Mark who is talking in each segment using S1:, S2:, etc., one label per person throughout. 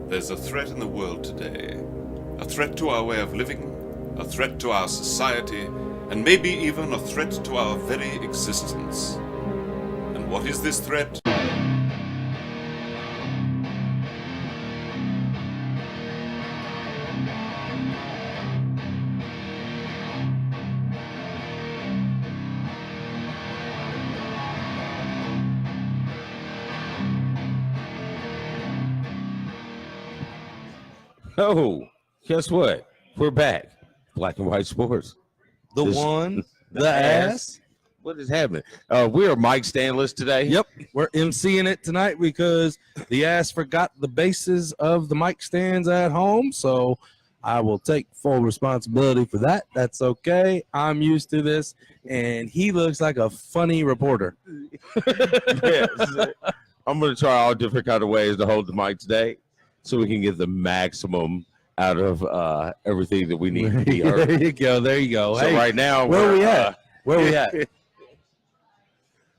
S1: There's a threat in the world today. A threat to our way of living, a threat to our society, and maybe even a threat to our very existence. And what is this threat?
S2: Oh, guess what? We're back. Black and White Sports.
S3: The ass.
S2: What is happening? We are Mike Stanless today.
S3: Yep, we're emceeing it tonight because the ass forgot the bases of the mic stands at home. So I will take full responsibility for that. That's okay. I'm used to this. And he looks like a funny reporter.
S2: Yes. I'm going to try all different kind of ways to hold the mic today so we can get the maximum out of everything that we need to be heard.
S3: There you go. There you go.
S2: So
S3: hey,
S2: right now,
S3: where we at? Where we at?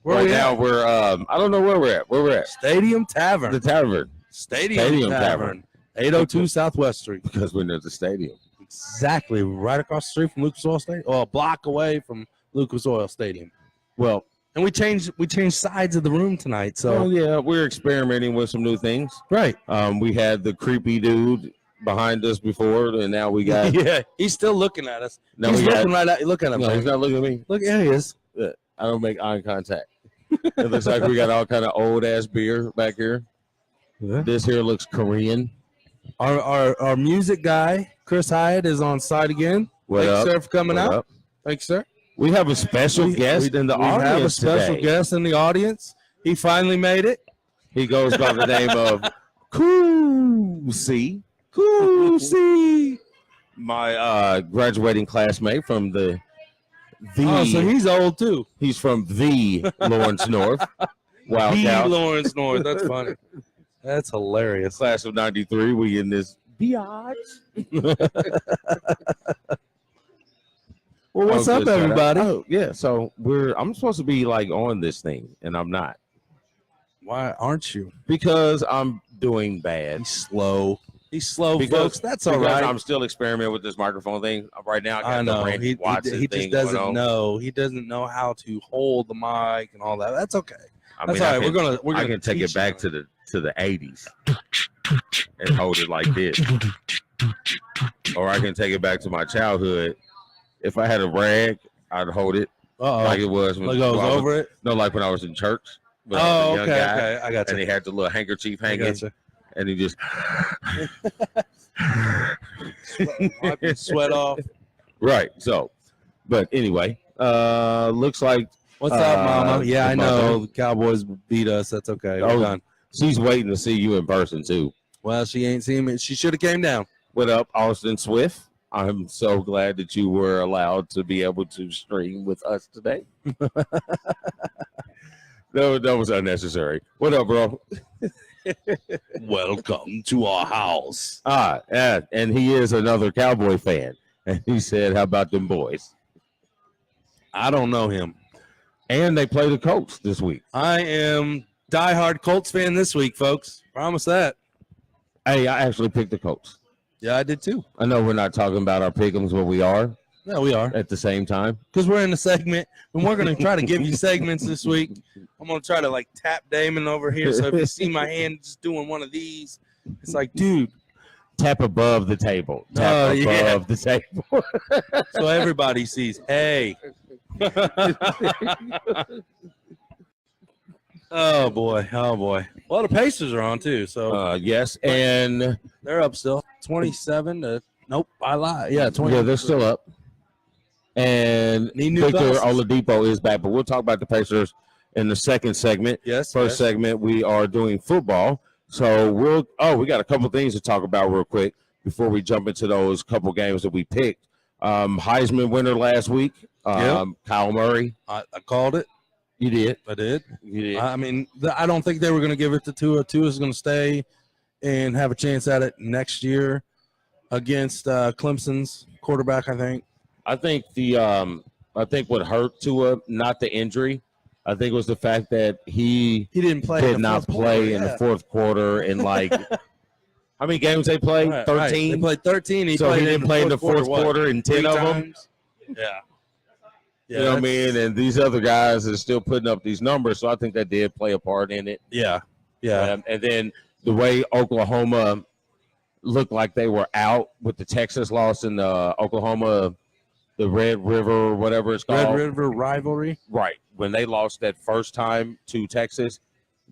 S2: Right now, we're I don't know where we're at. Where we're at?
S3: Stadium Tavern.
S2: The Tavern.
S3: Stadium Tavern. 802 Southwest Street.
S2: Because we're near the stadium.
S3: Exactly. Right across the street from Lucas Oil Stadium. Or a block away from Lucas Oil Stadium.
S2: Well,
S3: and we changed sides of the room tonight. So
S2: yeah, we're experimenting with some new things.
S3: Right.
S2: We had the creepy dude behind us before, and now we got
S3: yeah. He's still looking at us.
S2: No,
S3: he's looking right at you. Look at him.
S2: No, he's not looking at me.
S3: Look, yeah, he is.
S2: I don't make eye contact. It looks like we got all kind of old ass beer back here.
S3: Yeah.
S2: This here looks Korean.
S3: Our music guy, Chris Hyatt, is on site again. Thanks, sir, for coming out. Thanks, sir.
S2: We have a special guest in the audience.
S3: We have a special guest in the audience. He finally made it.
S2: He goes by the name of Kusi. My graduating classmate from the
S3: Oh, so he's old too.
S2: He's from the Lawrence North. Wow,
S3: Lawrence North. That's funny. That's hilarious.
S2: Class of '93. We in this biatch.
S3: Well, what's up, everybody?
S2: Oh, yeah. So I'm supposed to be like on this thing, and I'm not.
S3: Why aren't you?
S2: Because I'm doing bad.
S3: He's slow, folks. That's all right.
S2: I'm still experimenting with this microphone thing right now.
S3: I know. He just doesn't know. He doesn't know how to hold the mic and all that. That's okay. That's all right. We're gonna.
S2: I can take it back to the '80s and hold it like this, or I can take it back to my childhood. If I had a rag, I'd hold it like it was when
S3: I was over it.
S2: No, like when I was in church.
S3: Oh, okay. I got you.
S2: And he had the little handkerchief hanging. And he just
S3: wipe the sweat off.
S2: Right. So, but anyway, looks like
S3: what's up, Mama? Yeah, I know the Cowboys beat us. That's okay. We're done.
S2: She's waiting to see you in person too.
S3: Well, she ain't seen me. She should have came down.
S2: What up, Austin Swift? I'm so glad that you were allowed to be able to stream with us today. That was unnecessary. What up, bro?
S3: Welcome to our house.
S2: And he is another Cowboy fan. And he said, how about them boys?
S3: I don't know him.
S2: And they play the Colts this week.
S3: I am diehard Colts fan this week, folks. Promise that.
S2: Hey, I actually picked the Colts.
S3: Yeah, I did too.
S2: I know we're not talking about our pick'ems, but we are.
S3: Yeah, we are.
S2: At the same time.
S3: Because we're in a segment, and we're going to try to give you segments this week. I'm going to try to, tap Damon over here. So if you see my hand just doing one of these, it's like, dude.
S2: Tap above the table. Tap above the table.
S3: So everybody sees, hey. Oh, boy. Well, the Pacers are on, too. So
S2: yes, and
S3: they're up still. 27 to – nope, I lied. Yeah, 20.
S2: Yeah, they're still up. And Victor Oladipo is back, but we'll talk about the Pacers in the second segment.
S3: Yes.
S2: First segment, we are doing football. So we got a couple things to talk about real quick before we jump into those couple games that we picked. Heisman winner last week, Kyle Murray.
S3: I called it.
S2: You did.
S3: I did.
S2: You did.
S3: I mean, I don't think they were going to give it to Tua. Tua is going to stay and have a chance at it next year against Clemson's quarterback, I think.
S2: I think what hurt Tua, not the injury. I think it was the fact that he
S3: didn't play.
S2: Did not play in the fourth quarter, and How many games they played?
S3: Right,
S2: 13.
S3: right. They played 13.
S2: So
S3: played
S2: he didn't play in the fourth quarter in 10 of them.
S3: Yeah.
S2: You know what I mean? And these other guys are still putting up these numbers, so I think that did play a part in it.
S3: Yeah.
S2: And then the way Oklahoma looked like they were out with the Texas loss in the Oklahoma, the Red River, whatever it's called.
S3: Red River rivalry.
S2: Right. When they lost that first time to Texas,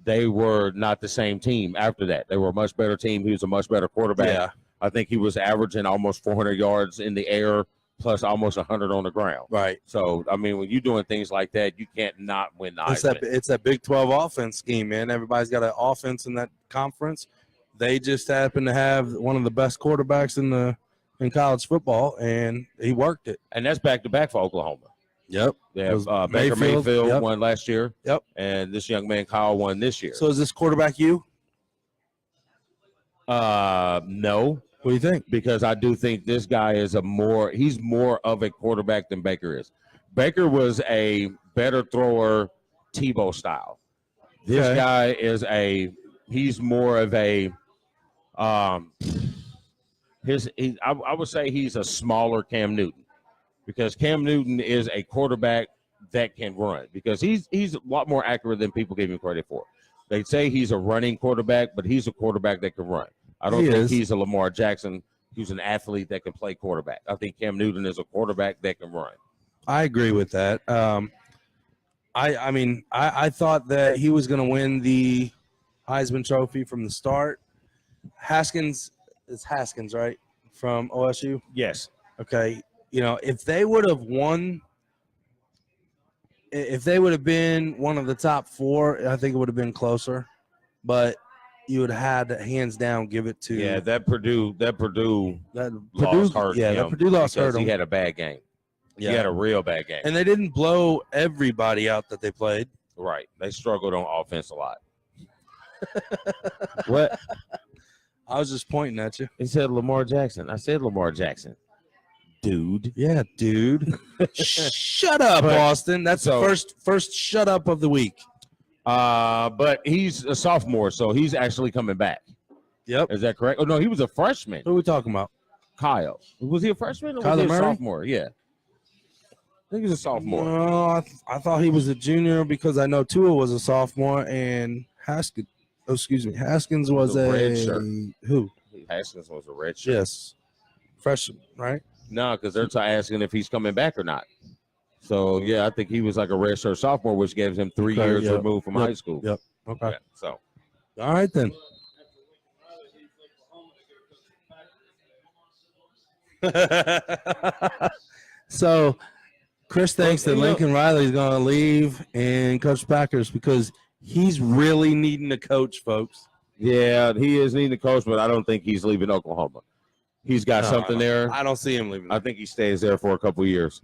S2: they were not the same team after that. They were a much better team. He was a much better quarterback.
S3: Yeah.
S2: I think he was averaging almost 400 yards in the air plus almost 100 on the ground.
S3: Right.
S2: So, I mean, when you're doing things like that, you can't not win the Heisman.
S3: It's that Big 12 offense scheme, man. Everybody's got an offense in that conference. They just happen to have one of the best quarterbacks in college football, and he worked it.
S2: And that's back-to-back for Oklahoma.
S3: Yep.
S2: They have Baker Mayfield won last year.
S3: Yep.
S2: And this young man, Kyle, won this year.
S3: So is this quarterback you?
S2: No.
S3: What do you think?
S2: Because I do think this guy is he's more of a quarterback than Baker is. Baker was a better thrower, Tebow style. This guy is he's more of a I would say he's a smaller Cam Newton, because Cam Newton is a quarterback that can run, because he's a lot more accurate than people give him credit for. They say he's a running quarterback, but he's a quarterback that can run. I don't think he's a Lamar Jackson who's an athlete that can play quarterback. I think Cam Newton is a quarterback that can run.
S3: I agree with that. I mean, I thought that he was going to win the Heisman Trophy from the start. Haskins, right, from OSU?
S2: Yes.
S3: Okay. You know, if they would have won, if they would have been one of the top four, I think it would have been closer. But you would have had to hands down give it to
S2: that Purdue loss hurt him.
S3: That Purdue loss hurt him.
S2: He had a bad game.
S3: Yeah.
S2: He had a real bad game.
S3: And they didn't blow everybody out that they played.
S2: Right. They struggled on offense a lot. What?
S3: I was just pointing at you.
S2: He said Lamar Jackson. I said Lamar Jackson. Dude.
S3: Yeah, dude. Shut up, Austin. That's the first shut up of the week.
S2: But he's a sophomore, so he's actually coming back.
S3: Yep.
S2: Is that correct? Oh, no, he was a freshman.
S3: Who are we talking about?
S2: Kyle. Was he a freshman or
S3: Kyler
S2: was he a
S3: Murray?
S2: Sophomore? Yeah. I think he's a sophomore.
S3: No, I thought he was a junior because I know Tua was a sophomore and Haskins was a
S2: red shirt.
S3: Who?
S2: Haskins was a red shirt.
S3: Yes. Freshman, right?
S2: No, because they're asking if he's coming back or not. So, yeah, I think he was like a redshirt sophomore, which gives him 3 years removed from high school.
S3: Yep. Okay.
S2: Yeah, so.
S3: All right, then. So, Chris thinks that Lincoln Riley is going to leave and coach Packers because he's really needing a coach, folks.
S2: Yeah, he is needing a coach, but I don't think he's leaving Oklahoma. He's got something there.
S3: I don't see him leaving.
S2: I think he stays there for a couple of years.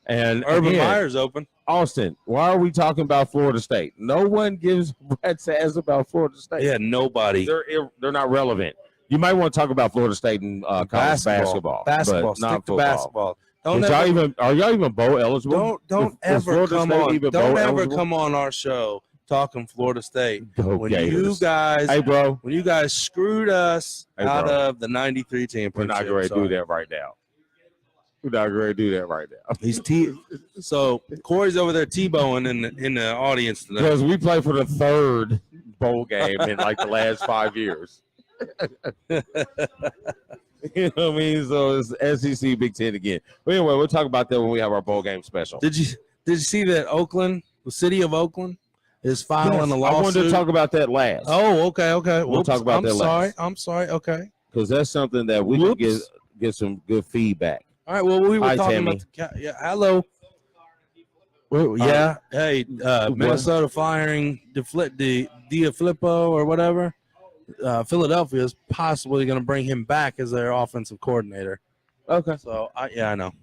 S2: And
S3: Urban Meyer's open.
S2: Austin, why are we talking about Florida State? No one gives rat's ass about Florida State.
S3: Yeah, nobody.
S2: They're not relevant. You might want to talk about Florida State and college basketball.
S3: Basketball,
S2: but not
S3: stick to basketball.
S2: Are y'all even bowl eligible?
S3: Don't ever come on. Don't ever come on our show talking Florida State. When you guys screwed us out of the '93 championship.
S2: We're not going to do that right now.
S3: So Corey's over there T-bowing in the audience today.
S2: Because we play for the third bowl game in like the last 5 years. You know what I mean? So it's SEC Big Ten again. But anyway, we'll talk about that when we have our bowl game special.
S3: Did you see that the city of Oakland, is filing a lawsuit?
S2: I wanted to talk about that last.
S3: Oh, okay.
S2: We'll talk about that last.
S3: I'm sorry. Okay.
S2: Because that's something that we can get some good feedback.
S3: All right. Well, we were talking
S2: Tammy.
S3: about hello. Well, yeah. Hey, Minnesota firing Diaflippo or whatever. Philadelphia is possibly going to bring him back as their offensive coordinator.
S2: Okay.
S3: So, I know.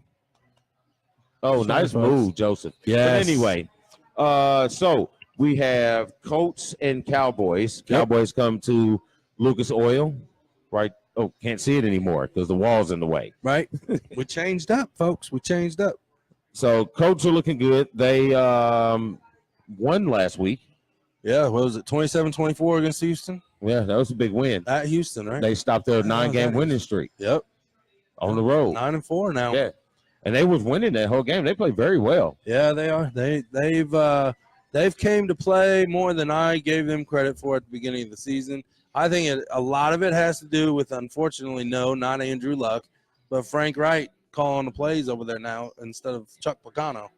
S2: Oh, nice move, Joseph.
S3: Yes.
S2: But anyway, so we have Colts and Cowboys.
S3: Yep.
S2: Cowboys come to Lucas Oil, right? Oh, can't see it anymore because the wall's in the way.
S3: Right. We changed up, folks. We changed up.
S2: So Colts are looking good. They won last week.
S3: Yeah, what was it, 27-24 against Houston?
S2: Yeah, that was a big win.
S3: At Houston, right?
S2: They stopped their 9-game winning streak.
S3: Yep.
S2: On the road.
S3: 9-4 now.
S2: Yeah. And they was winning that whole game. They played very well.
S3: Yeah, they are. They've came to play more than I gave them credit for at the beginning of the season. I think a lot of it has to do with, unfortunately, not Andrew Luck, but Frank Wright calling the plays over there now instead of Chuck Pagano.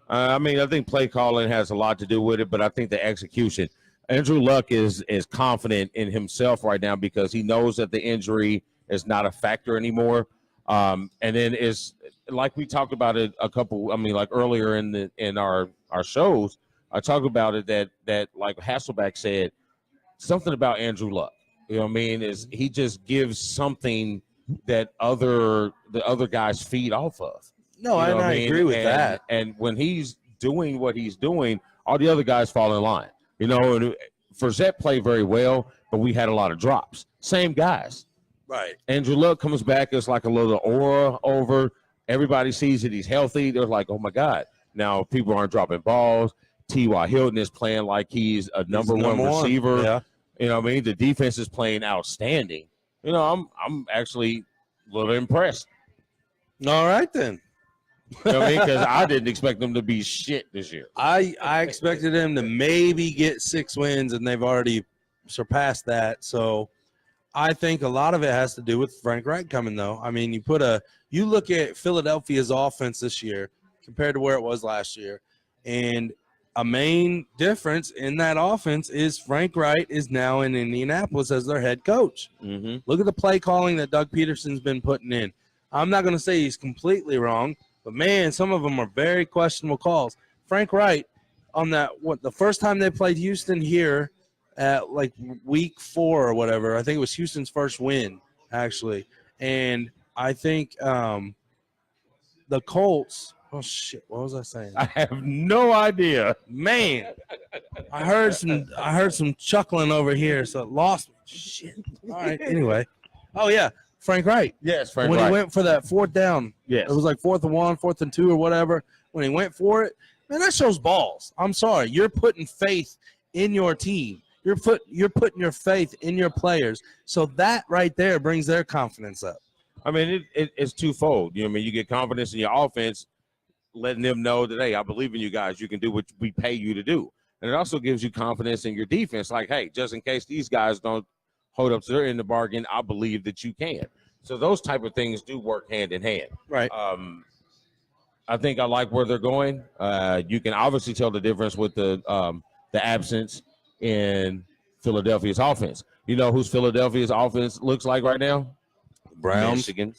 S2: I think play calling has a lot to do with it, but I think the execution. Andrew Luck is confident in himself right now because he knows that the injury is not a factor anymore. And then is like we talked about it earlier in our shows. I talked about it that like Hasselbeck said, something about Andrew Luck. You know what I mean? Is he just gives something that the other guys feed off of.
S3: No, I agree with that.
S2: And when he's doing what he's doing, all the other guys fall in line. And Fournette played very well, but we had a lot of drops. Same guys.
S3: Right.
S2: Andrew Luck comes back. It's like a little aura over. Everybody sees that he's healthy. They're like, oh, my God. Now people aren't dropping balls. T.Y. Hilton is playing like he's a number one receiver.
S3: Yeah.
S2: You know what I mean? The defense is playing outstanding. I'm actually a little impressed.
S3: All right, then.
S2: You know what I mean? Because I didn't expect them to be shit this year.
S3: I expected them to maybe get 6 wins, and they've already surpassed that. So I think a lot of it has to do with Frank Wright coming, though. I mean, you look at Philadelphia's offense this year compared to where it was last year, and a main difference in that offense is Frank Wright is now in Indianapolis as their head coach.
S2: Mm-hmm.
S3: Look at the play calling that Doug Peterson's been putting in. I'm not going to say he's completely wrong, but, man, some of them are very questionable calls. Frank Wright, on the first time they played Houston here at like week 4 or whatever, I think it was Houston's first win, actually. And I think the Colts – oh, shit, what was I saying?
S2: I have no idea.
S3: Man, I heard some chuckling over here, so it lost me. Shit. All right, anyway. Oh, yeah, Frank Wright.
S2: Yes, Frank
S3: When
S2: Wright.
S3: he went for that 4th down,
S2: yes.
S3: It was like 4th and 1, 4th and 2 or whatever. When he went for it, man, that shows balls. I'm sorry. You're putting faith in your team. You're putting your faith in your players. So that right there brings their confidence up.
S2: I mean, it's twofold. You know what I mean? You get confidence in your offense, letting them know that, hey, I believe in you guys. You can do what we pay you to do. And it also gives you confidence in your defense. Like, hey, just in case these guys don't hold up to their end of the bargain, I believe that you can. So those type of things do work hand in hand.
S3: Right.
S2: I think I like where they're going. You can obviously tell the difference with the absence in Philadelphia's offense. You know whose Philadelphia's offense looks like right now?
S3: Browns.
S2: Michigan.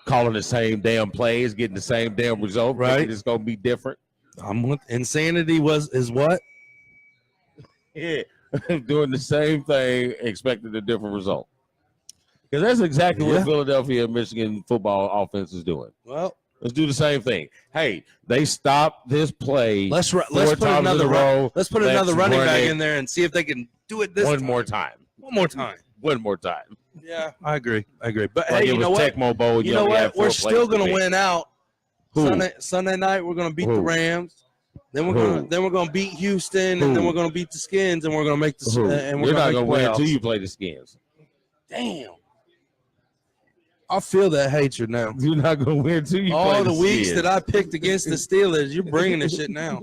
S2: Calling the same damn plays, getting the same damn result.
S3: Right.
S2: It's going to be different.
S3: Insanity is what?
S2: Yeah. Doing the same thing, expecting a different result. Because that's exactly what Philadelphia and Michigan football offense is doing.
S3: Well,
S2: let's do the same thing. Hey, they stopped this play.
S3: Let's put another running back in there and see if they can do it this
S2: more time.
S3: One more time.
S2: One more time.
S3: Yeah, I agree. But
S2: like
S3: hey, you know what?
S2: Tecmo Bowl,
S3: you know what? We're still going to win out. Sunday night, we're going to beat the Rams. Then we're going to beat Houston, and then we're going to beat the Skins, and we're going to make the and we're
S2: not going to win
S3: until
S2: you play the Skins.
S3: Damn. I feel that hatred now.
S2: You're not going to win until you play
S3: all
S2: the
S3: the weeks
S2: Skins.
S3: that I picked against the Steelers. You're bringing this shit now.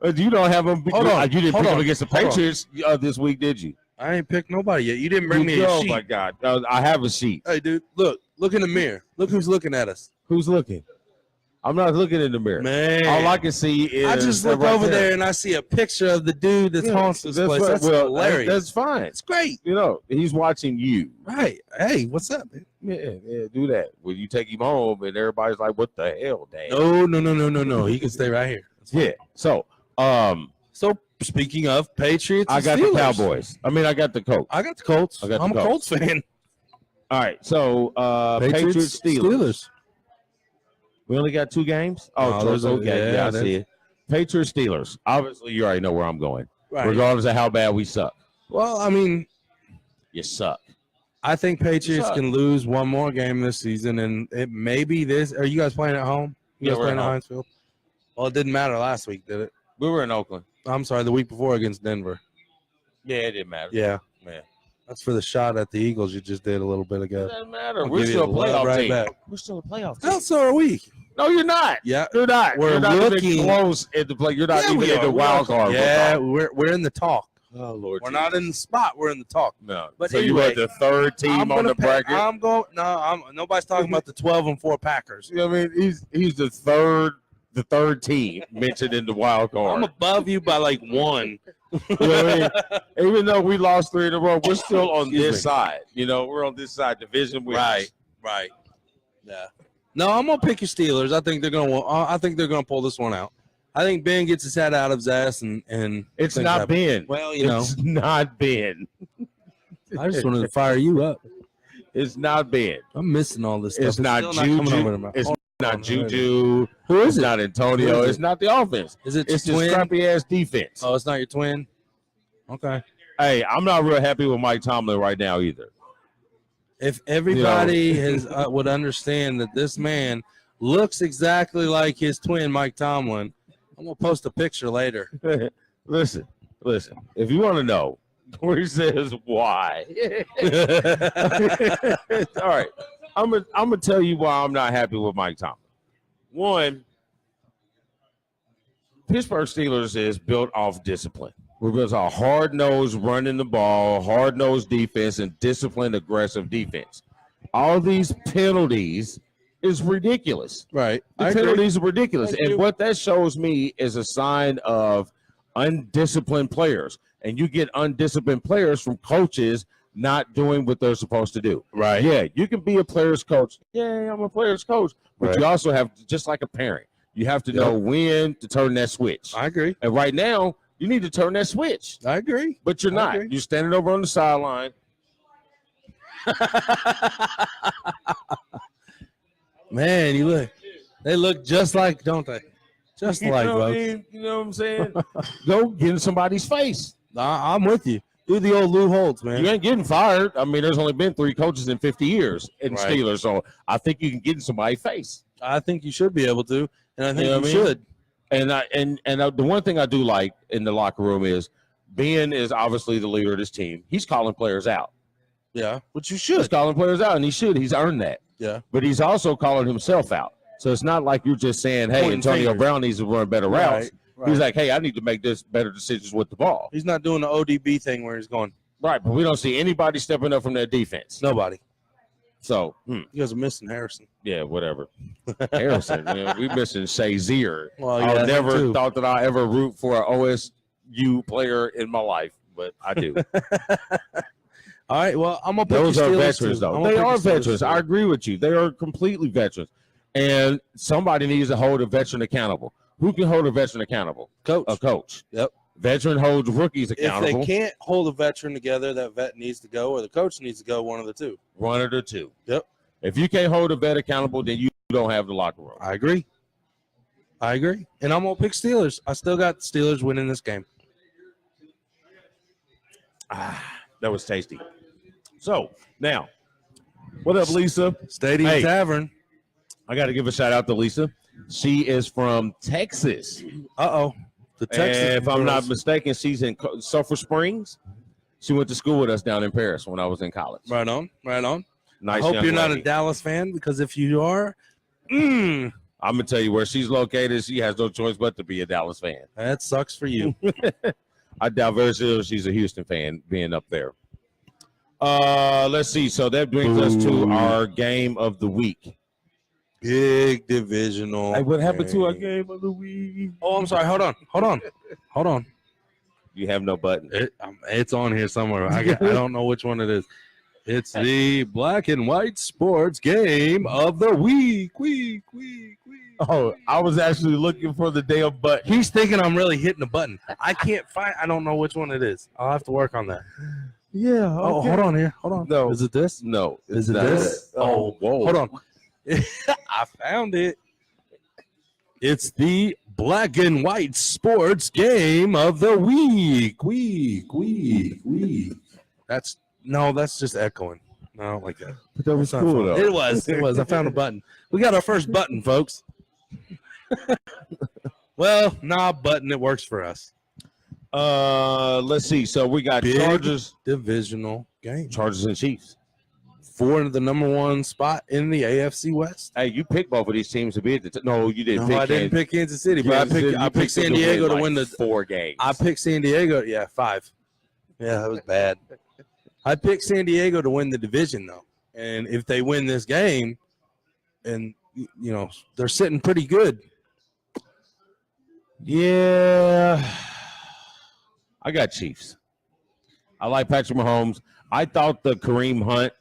S2: You don't have them. You didn't pick them against the Patriots this week, did you?
S3: I ain't picked nobody yet. You didn't bring me a sheet.
S2: Oh, my God. I have a sheet.
S3: Hey, dude, look in the mirror. Look who's looking at us.
S2: Who's looking? I'm not looking in the mirror.
S3: Man.
S2: All I can see is
S3: I just look over there and I see a picture of the dude that haunts this place. That's hilarious.
S2: That's fine.
S3: It's great.
S2: You know, he's watching you.
S3: Right. Hey, what's up, man?
S2: Yeah, do that. When you take him home and everybody's like, what the hell, Dad?
S3: No. He can stay right here.
S2: Yeah. So
S3: speaking of Patriots,
S2: I got
S3: Steelers.
S2: the Cowboys. I got the Colts.
S3: I got the Colts. I'm a Colts fan.
S2: All right. So Patriots, Steelers. We only got 2 games? Oh, there's okay. Yeah, I see it. Patriots, Steelers. Obviously, you already know where I'm going.
S3: Right.
S2: Regardless of how bad we suck.
S3: Well, I mean,
S2: you suck.
S3: I think Patriots can lose one more game this season, and it may be this. Are you guys playing at home? You guys playing at Hinesfield? Well, it didn't matter last week, did it?
S2: We were in Oakland.
S3: I'm sorry, the week before against Denver.
S2: Yeah, it didn't matter.
S3: Yeah.
S2: Man.
S3: That's for the shot at the Eagles you just did a little bit ago.
S2: It doesn't matter.
S3: I'll
S2: We're
S3: give you
S2: still a
S3: the love
S2: playoff
S3: right
S2: team.
S3: back.
S2: We're still a playoff team.
S3: Well, so are we.
S2: No, you're not.
S3: Yeah.
S2: You're not.
S3: We're
S2: You're not
S3: looking
S2: even close at the play. You're not even in the wild card.
S3: Yeah, we're in the talk.
S2: Oh, Lord.
S3: We're not in the spot. We're in the talk.
S2: No.
S3: But
S2: so
S3: anyway,
S2: you are the third team on the bracket?
S3: I'm going. No, nobody's talking about the 12-4 Packers.
S2: You know what I mean? He's the third team mentioned in the wild card.
S3: I'm above you by like one.
S2: You know what I mean? Even though we lost 3 in a row, we're still on
S3: Excuse
S2: this
S3: me.
S2: side. You know, we're on this side, division winners.
S3: Right. Yeah. No, I'm gonna pick your Steelers. I think they're gonna pull this one out. I think Ben gets his head out of his ass and
S2: It's
S3: things
S2: not
S3: happen.
S2: Ben.
S3: Well, you know,
S2: It's not Ben.
S3: I just wanted to fire you up.
S2: It's not Ben.
S3: I'm missing all this stuff.
S2: It's not
S3: still coming over to
S2: Juju.
S3: my-
S2: It's
S3: Hold
S2: not
S3: on,
S2: Juju.
S3: Who is
S2: It's
S3: it?
S2: not Antonio.
S3: Who is
S2: It's
S3: it?
S2: not the offense.
S3: Is it
S2: It's the
S3: twin?
S2: scrappy ass defense.
S3: Oh, it's not your twin. Okay.
S2: Hey, I'm not real happy with Mike Tomlin right now either.
S3: If everybody would understand that this man looks exactly like his twin, Mike Tomlin, I'm gonna post a picture later.
S2: Listen. If you want to know where he says why, all right. I'm gonna tell you why I'm not happy with Mike Tomlin. One, Pittsburgh Steelers is built off discipline. We're built off hard-nosed running the ball, hard-nosed defense, and disciplined, aggressive defense. All these penalties is ridiculous.
S3: Right.
S2: The penalties are ridiculous.
S3: I agree.
S2: And what that shows me is a sign of undisciplined players. And you get undisciplined players from coaches not doing what they're supposed to do.
S3: Right.
S2: Yeah, you can be a player's coach. Yeah, I'm a player's coach. But
S3: Right.
S2: you also have, just like a parent, you have to know when to turn that switch.
S3: I agree.
S2: And right now, you need to turn that switch.
S3: I agree.
S2: But you're
S3: I
S2: not.
S3: agree.
S2: You're standing over on the sideline.
S3: Man, they look just like, don't they? Just like,
S2: know what I
S3: folks.
S2: mean? You know what I'm saying? Go get in somebody's face.
S3: I'm with you. Do the old Lou Holtz, man.
S2: You ain't getting fired. I mean, there's only been 3 coaches in 50 years in
S3: Right.
S2: Steelers, so I think you can get in somebody's face.
S3: I think you should be able to, and I think
S2: know
S3: you
S2: what I mean?
S3: should.
S2: And the one thing I do like in the locker room is Ben is obviously the leader of this team. He's calling players out.
S3: Yeah, but you
S2: He's
S3: should.
S2: calling players out, and he should. He's earned that.
S3: Yeah.
S2: But he's also calling himself out. So it's not like you're just saying, hey,
S3: Pointing
S2: Antonio
S3: fingers.
S2: Brown needs to run better routes.
S3: Right.
S2: He's like, hey, I need to make this better decisions with the ball.
S3: He's not doing the ODB thing where he's going,
S2: Right, but we don't see anybody stepping up from that defense.
S3: nobody.
S2: So,
S3: You guys are missing Harrison.
S2: yeah, whatever. Harrison, man, we missing Shazier.
S3: Well,
S2: I
S3: yeah,
S2: never
S3: too.
S2: thought that I ever root for an OSU player in my life, but I do.
S3: All right, well, I'm going to pick
S2: Those
S3: your
S2: are
S3: Steelers,
S2: veterans,
S3: too. I'm
S2: though.
S3: gonna
S2: They
S3: pick
S2: are
S3: your Steelers,
S2: veterans.
S3: too.
S2: I agree with you. They are completely veterans. And somebody needs to hold a veteran accountable. Who can hold a veteran accountable?
S3: Coach.
S2: A coach.
S3: Yep.
S2: Veteran holds rookies
S3: If
S2: accountable.
S3: they can't hold a veteran together, that vet needs to go, or the coach needs to go, one of the two.
S2: One of the two.
S3: Yep.
S2: If you can't hold a vet accountable, then you don't have the locker room.
S3: I agree. And I'm going to pick Steelers. I still got the Steelers winning this game.
S2: That was tasty. So, now, what up, Lisa?
S3: Stadium
S2: Hey.
S3: Tavern.
S2: I got to give a shout out to Lisa. She is from Texas.
S3: Uh-oh. The Texas.
S2: And if I'm not
S3: girls.
S2: mistaken, she's in Sulphur Springs. She went to school with us down in Paris when I was in college.
S3: Right on.
S2: Nice
S3: I hope
S2: young
S3: you're not a
S2: lady.
S3: Dallas fan, because if you are,
S2: I'm going to tell you where she's located. She has no choice but to be a Dallas fan.
S3: that sucks for you.
S2: I doubt very seriously she's a Houston fan being up there. Let's see. So that brings us to
S3: Boo.
S2: our game of the week.
S3: Big divisional.
S2: Hey, what happened to our game of the week?
S3: Oh, I'm sorry. Hold on.
S2: You have no button.
S3: It's on here somewhere. I don't know which one it is. It's the black and white sports game of the week.
S2: Oh, I was actually looking for the damn button.
S3: He's thinking I'm really hitting a button. I don't know which one it is. I'll have to work on that.
S2: Yeah.
S3: Oh, hold on here. Hold on.
S2: No.
S3: Is it this?
S2: No.
S3: Is it
S2: not.
S3: this?
S2: Oh, whoa.
S3: Hold on. I found it. It's the black and white sports game of the week. That's just echoing. No, I don't like that.
S2: But that was
S3: That's not
S2: cool,
S3: fun.
S2: though.
S3: It was. I found a button. We got our first button, folks. Well, button. It works for us.
S2: Let's see. So we got
S3: Big
S2: Chargers,
S3: divisional game.
S2: Chargers and Chiefs.
S3: For the number one spot in the AFC West.
S2: Hey, you picked both of these teams to be at the no, you didn't.
S3: No,
S2: pick
S3: I didn't pick Kansas City, but I picked San
S2: them
S3: Diego to
S2: like
S3: win the
S2: 4 games.
S3: I picked San Diego. Yeah, 5. Yeah, that was bad. I picked San Diego to win the division though, and if they win this game, and they're sitting pretty good.
S2: Yeah, I got Chiefs. I like Patrick Mahomes. I thought the Kareem Hunt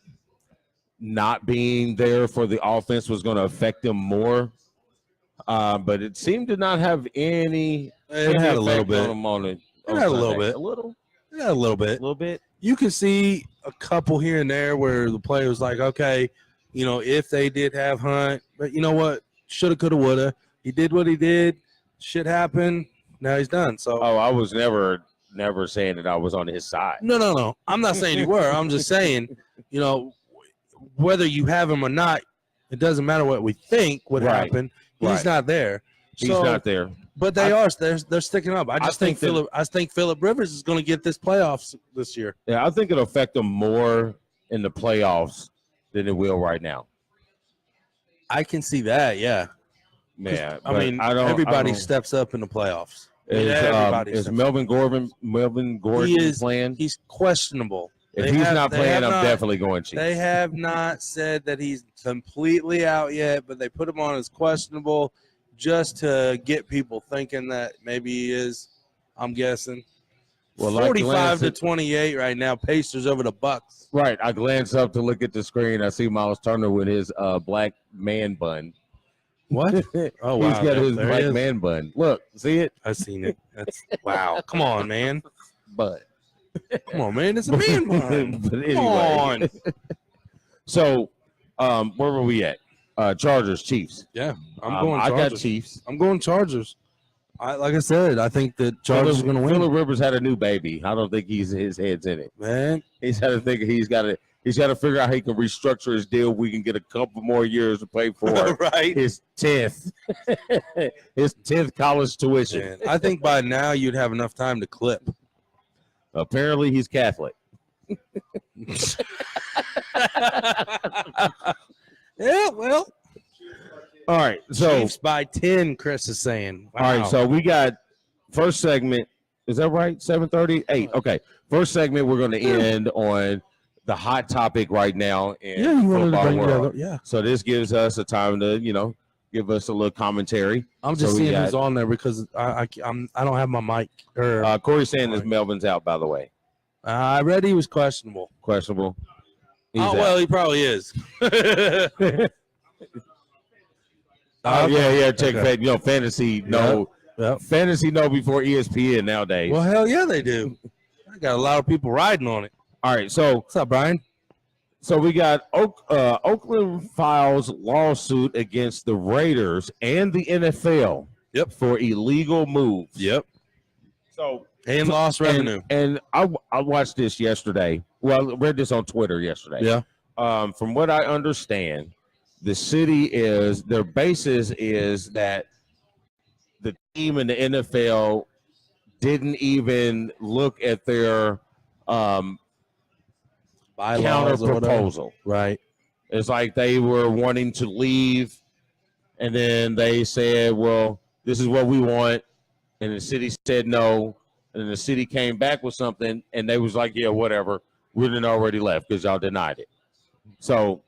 S2: not being there for the offense was going to affect them more, but it seemed to not have any.
S3: It had a little bit.
S2: It had a little bit. A little.
S3: Yeah, a little bit.
S2: A little bit.
S3: You can see a couple here and there where the player was like, okay, if they did have Hunt, but you know what? Shoulda, coulda, woulda. He did what he did. Shit happened. Now he's done. So.
S2: Oh, I was never saying that I was on his side.
S3: No. I'm not saying you were. I'm just saying, whether you have him or not, it doesn't matter what we think would happen. He's not there.
S2: He's not there.
S3: But they're sticking up. I think Phillip Rivers is going to get this playoffs this year.
S2: Yeah, I think it'll affect them more in the playoffs than it will right now.
S3: I can see that. Yeah.
S2: Yeah.
S3: I mean, everybody steps up in the playoffs.
S2: Is Melvin Gordon playing?
S3: He's questionable.
S2: If he's not playing, I'm definitely going Chiefs.
S3: They have not said that he's completely out yet, but they put him on as questionable just to get people thinking that maybe he is. I'm guessing. Well, 45-28 right now. Pacers over the Bucks.
S2: Right. I glance up to look at the screen. I see Miles Turner with his black man bun.
S3: What? Oh, wow.
S2: He's got his black man bun. Look, see it?
S3: I've seen it. That's wow. Come on, man.
S2: But
S3: come on, man. It's a man bun.
S2: But anyway.
S3: Come on.
S2: So, where were we at? Chargers, Chiefs.
S3: Yeah, I'm going Chargers.
S2: I got Chiefs.
S3: I'm going Chargers. Like I said, I think that Chargers are going to win.
S2: Phillip Rivers had a new baby. I don't think his head's in it.
S3: Man,
S2: he's got to think he's got to figure out how he can restructure his deal. We can get a couple more years to pay for
S3: right.
S2: his 10th college tuition.
S3: Man, I think by now you'd have enough time to clip.
S2: Apparently, he's Catholic.
S3: Yeah, well.
S2: All right, so
S3: Chiefs by 10, Chris is saying. Wow.
S2: All right, so we got first segment. Is that right? 7:30? 8. Okay. First segment, we're going to end on the hot topic right now in football world.
S3: Yeah.
S2: So this gives us a time to, give us a little commentary.
S3: I'm just seeing who's on there because I don't have my mic.
S2: Corey Sanders, Melvin's out, by the way.
S3: I read he was questionable.
S2: Questionable. He's
S3: out. Well, he probably is.
S2: Yeah. Check that. Fantasy fantasy before ESPN nowadays.
S3: Well, hell yeah, they do. I got a lot of people riding on it.
S2: All right, so
S3: what's up, Brian?
S2: So we got Oakland files lawsuit against the Raiders and the NFL.
S3: Yep, for
S2: illegal moves.
S3: Yep.
S2: So
S3: and lost revenue.
S2: And I watched this yesterday. Well, I read this on Twitter yesterday.
S3: Yeah.
S2: From what I understand, the city their basis is that the team in the NFL didn't even look at their counter proposal.
S3: Right.
S2: It's like they were wanting to leave, and then they said, well, this is what we want. And the city said no. And then the city came back with something, and they was like, yeah, whatever. We didn't already left because y'all denied it. So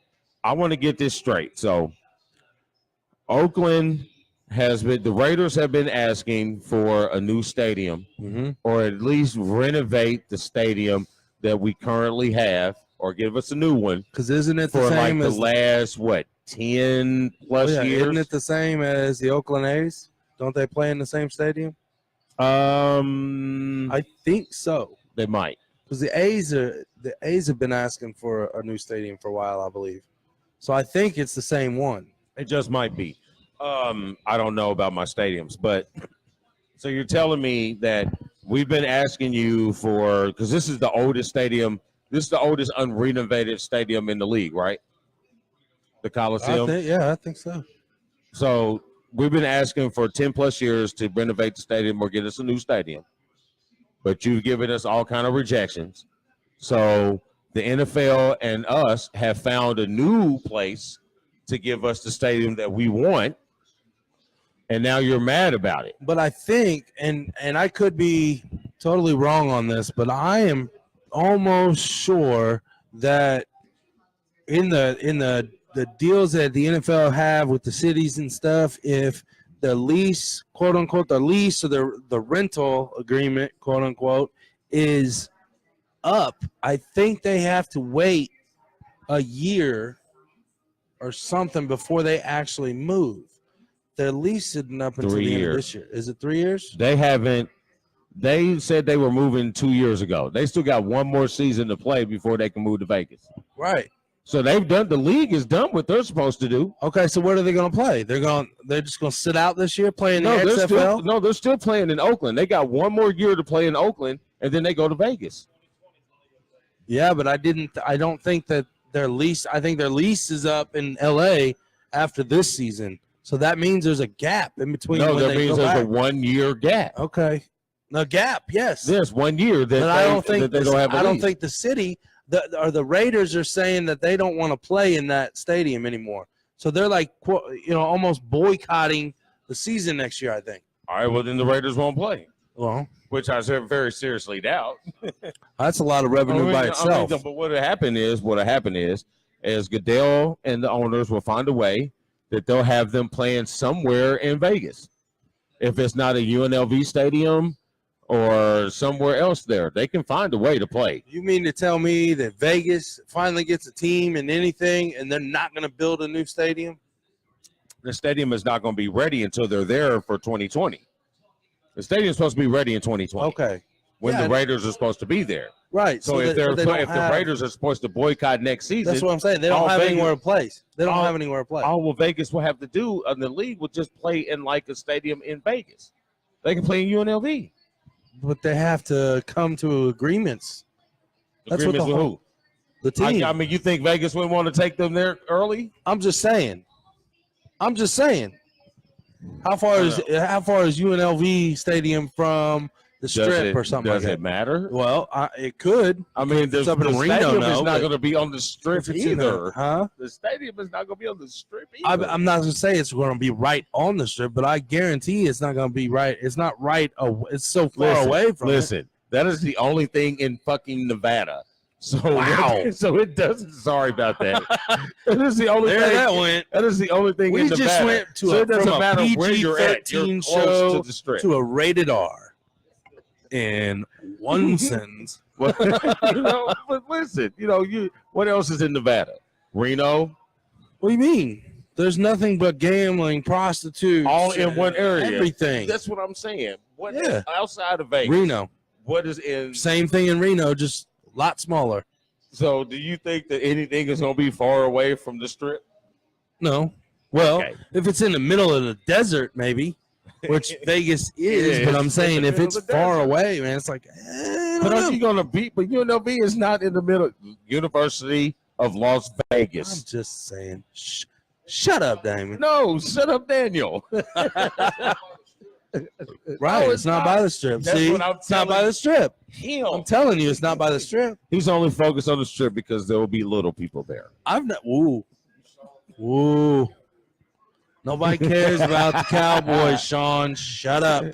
S2: I want to get this straight. So Oakland the Raiders have been asking for a new stadium, or at least renovate the stadium that we currently have, or give us a new one.
S3: Because isn't it the same
S2: as the last 10 plus years?
S3: Isn't it the same as the Oakland A's? Don't they play in the same stadium? I think so.
S2: They might,
S3: because the A's have been asking for a new stadium for a while, I believe. So I think it's the same one.
S2: It just might be. I don't know about my stadiums, but so you're telling me that we've been asking you for, because this is the oldest stadium. This is the oldest unrenovated stadium in the league, right? The Coliseum.
S3: I think so.
S2: So we've been asking for 10 plus years to renovate the stadium or get us a new stadium. but you've given us all kind of rejections. So the NFL and us have found a new place to give us the stadium that we want, and now you're mad about it.
S3: But I think, and I could be totally wrong on this, but I am almost sure that in the deals that the NFL have with the cities and stuff, if the lease, quote unquote, the lease or the rental agreement, quote unquote, is up, I think they have to wait a year or something before they actually move. Their lease isn't up until the end of this year. Is it 3 years?
S2: They haven't. They said they were moving 2 years ago. They still got one more season to play before they can move to Vegas.
S3: Right.
S2: So they've done. The league has done what they're supposed to do.
S3: Okay, so where are they going to play? They're just going to sit out this year playing the XFL?
S2: They're still playing in Oakland. They got one more year to play in Oakland, and then they go to Vegas.
S3: Yeah, but I don't think that their lease. I think their lease is up in LA after this season. So that means there's a gap in between.
S2: No,
S3: when
S2: that means there's a 1 year gap.
S3: Okay, a gap. Yes.
S2: Yes, 1 year. But
S3: I don't think
S2: they don't have.
S3: I don't think the city or the Raiders are saying that they don't want to play in that stadium anymore. So they're like, almost boycotting the season next year. I think.
S2: All right. Well, then the Raiders won't play.
S3: Well,
S2: which I very seriously doubt.
S3: That's a lot of revenue by itself.
S2: But what will happen is Goodell and the owners will find a way that they'll have them playing somewhere in Vegas. If it's not a UNLV stadium or somewhere else there, they can find a way to play.
S3: You mean to tell me that Vegas finally gets a team in anything and they're not going to build a new stadium?
S2: The stadium is not going to be ready until they're there for 2020. The stadium's supposed to be ready in 2020.
S3: Okay.
S2: When the Raiders are supposed to be there.
S3: Right.
S2: So if the Raiders are supposed to boycott next season.
S3: That's what I'm saying. They don't have anywhere to play. They don't have anywhere to play.
S2: All what Vegas will have to do, and the league will just play in like a stadium in Vegas. They can play in UNLV.
S3: But they have to come to agreements.
S2: That's agreements with who?
S3: The team.
S2: I mean, you think Vegas wouldn't want to take them there early?
S3: I'm just saying. How far is UNLV Stadium from the Strip or something like that?
S2: Does it matter?
S3: Well, it could.
S2: I mean, the stadium is not going to be on the Strip either.
S3: Huh?
S2: The stadium is not going to be on the Strip either.
S3: I'm not going to say it's going to be right on the Strip, but I guarantee it's not going to be right. It's not right. It's so far away from it.
S2: Listen, that is the only thing in fucking Nevada. So
S3: wow.
S2: So it doesn't. Sorry about that. That is the only thing.
S3: That went.
S2: That is the only thing.
S3: We
S2: in
S3: just
S2: Nevada.
S3: went to
S2: so
S3: a
S2: it doesn't
S3: from
S2: matter
S3: a
S2: where you're at. You're
S3: PG-13
S2: close
S3: show
S2: to the Strip.
S3: to a rated R. In one sense.
S2: But listen, what else is in Nevada? Reno.
S3: What do you mean? There's nothing but gambling, prostitutes,
S2: all in one area.
S3: Everything.
S2: That's what I'm saying. What outside of Vegas?
S3: Reno.
S2: What is in?
S3: Same thing in Reno, just a lot smaller.
S2: So, do you think that anything is going to be far away from the Strip?
S3: No. Well, if it's in the middle of the desert, maybe, which Vegas is. But I'm saying if it's far away, man, it's like.
S2: But are you going to beat? But UNLV is not in the middle. University of Las Vegas.
S3: I'm just saying. Shut up, Damon.
S2: No, shut up, Daniel.
S3: Right, it's not by the Strip.
S2: That's
S3: See,
S2: it's
S3: not by the Strip.
S2: Him.
S3: I'm telling you, it's not by the Strip.
S2: He's only focused on the Strip because there will be little people there.
S3: I've not. Ooh. Nobody cares about the Cowboys, Sean. Shut up.